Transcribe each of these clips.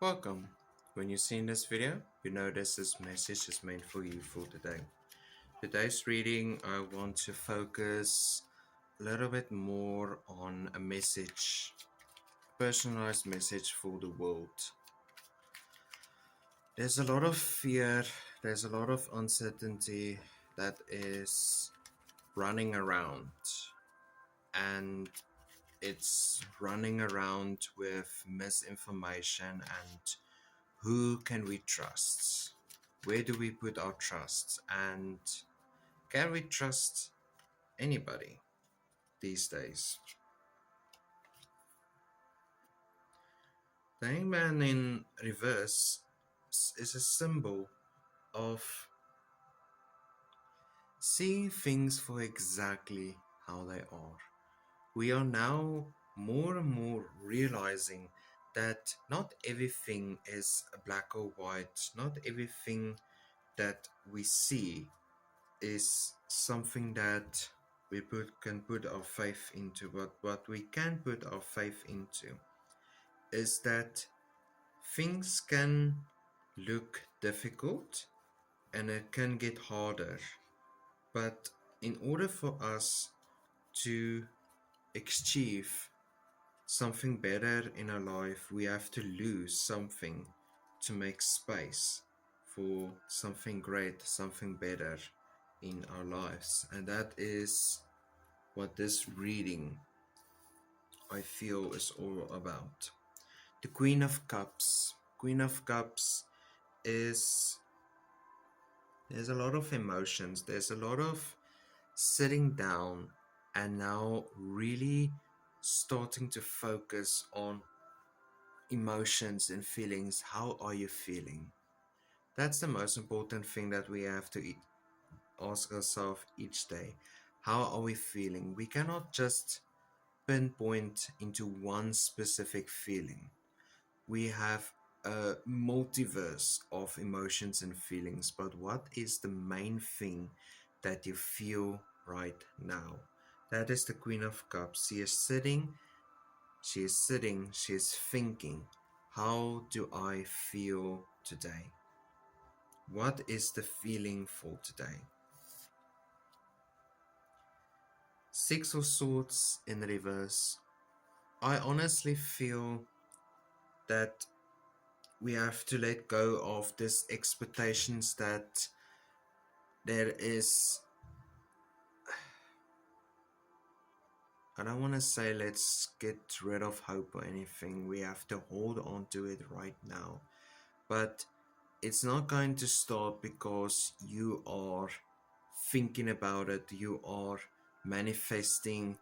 Welcome. When you see this video, you know this message is meant for you for today. Today's reading, I want to focus a little bit more on a message, personalized message for the world. There's a lot of fear, there's a lot of uncertainty that is running around, and it's running around with misinformation and who can we trust? Where do we put our trust? And can we trust anybody these days? The hangman in reverse is a symbol of seeing things for exactly how they are. We are now more and more realizing that not everything is black or white, not everything that we see is something that can put our faith into, but what we can put our faith into is that things can look difficult and it can get harder, but in order for us to achieve something better in our life, we have to lose something to make space for something great, something better in our lives. And that is what this reading, I feel, is all about. The Queen of Cups. Queen of Cups is there's a lot of emotions, there's a lot of sitting down and now really starting to focus on emotions and feelings. How are you feeling? That's the most important thing that we have to ask ourselves each day. How are we feeling? We cannot just pinpoint into one specific feeling. We have a multiverse of emotions and feelings, but what is the main thing that you feel right now? That is the Queen of Cups. She is thinking, how do I feel today? What is the feeling for today? Six of Swords in reverse. I honestly feel that we have to let go of this expectations that there is, I don't want to say let's get rid of hope or anything. We have to hold on to it right now. But it's not going to stop because you are thinking about it, you are manifesting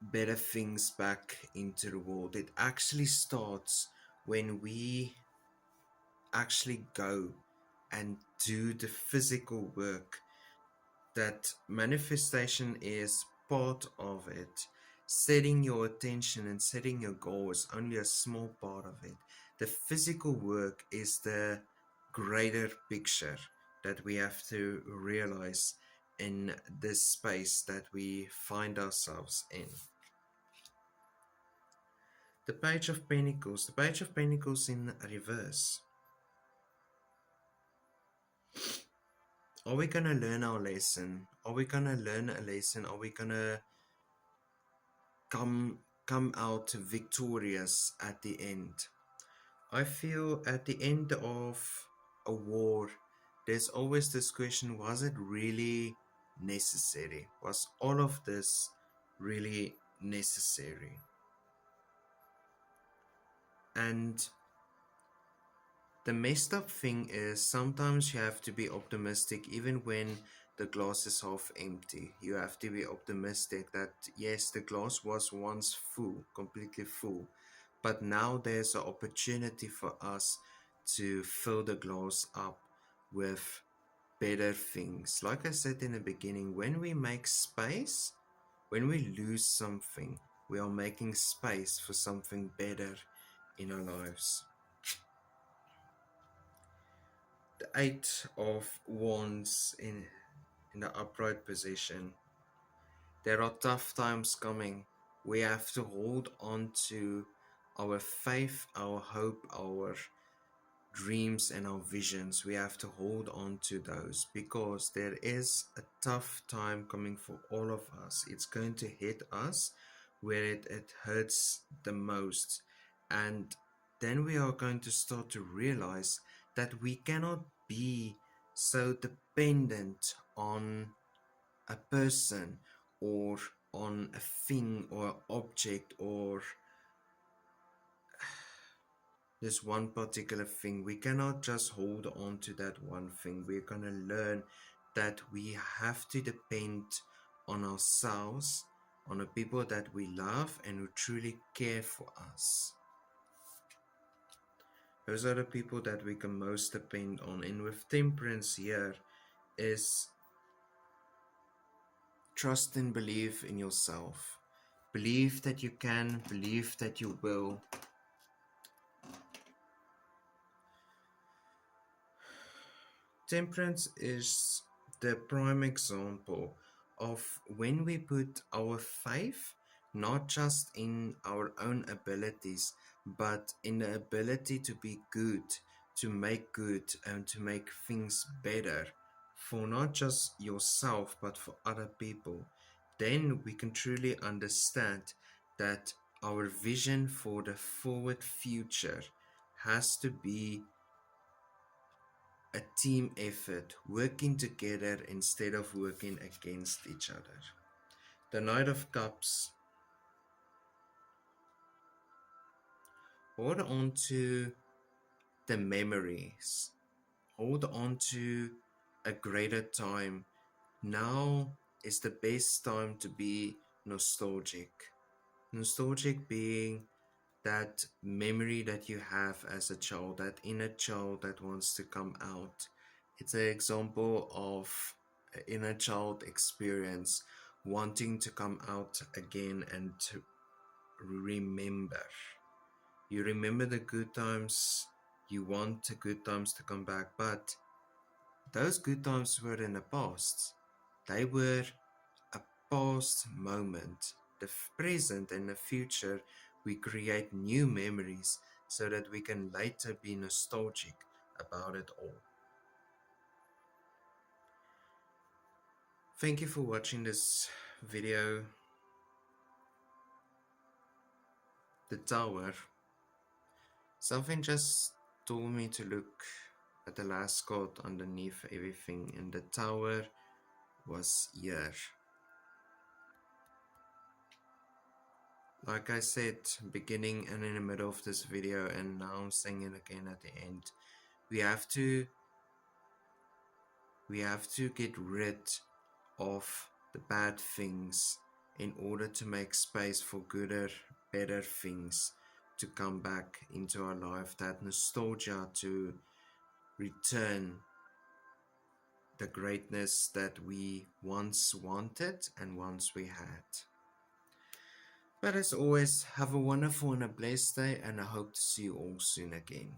better things back into the world. It actually starts when we actually go and do the physical work. That manifestation is part of it. Setting your attention and setting your goal is only a small part of it. The physical work is the greater picture that we have to realize in this space that we find ourselves in. The Page of Pentacles. The Page of Pentacles in reverse. Are we gonna learn our lesson? Are we gonna learn a lesson? Are we gonna come out victorious at the end? I feel at the end of a war, there's always this question, was it really necessary? Was all of this really necessary? And the messed up thing is sometimes you have to be optimistic even when the glass is half empty. You have to be optimistic that yes, the glass was once full, completely full, but now there's an opportunity for us to fill the glass up with better things. Like I said in the beginning, when we make space, when we lose something, we are making space for something better in our lives. The Eight of Wands in the upright position. There are tough times coming. We have to hold on to our faith, our hope, our dreams, and our visions. We have to hold on to those because there is a tough time coming for all of us. It's going to hit us where it hurts the most. And then we are going to start to realize that we cannot be so dependent on a person or on a thing or object or this one particular thing. We cannot just hold on to that one thing. We're going to learn that we have to depend on ourselves, on the people that we love and who truly care for us. Those are the people that we can most depend on. And with temperance here is trust and believe in yourself. Believe that you can, believe that you will. Temperance is the prime example of when we put our faith not just in our own abilities, but in the ability to be good, to make good, and to make things better for not just yourself but for other people. Then we can truly understand that our vision for the forward future has to be a team effort, working together instead of working against each other. The Knight of Cups, hold on to the memories, hold on to a greater time. Now is the best time to be nostalgic. Nostalgic being that memory that you have as a child, that inner child that wants to come out. It's an example of an inner child experience wanting to come out again and to remember. You remember the good times, you want the good times to come back, but those good times were in the past. They were a past moment. The present and the future, we create new memories so that we can later be nostalgic about it all. Thank you for watching this video. The tower. Something just told me to look at the last card underneath everything, and the tower was here. Like I said, beginning and in the middle of this video, and now I'm saying it again at the end, we have to get rid of the bad things in order to make space for gooder, better things to come back into our life. That nostalgia to return the greatness that we once wanted and once we had. But as always, have a wonderful and a blessed day, and I hope to see you all soon again.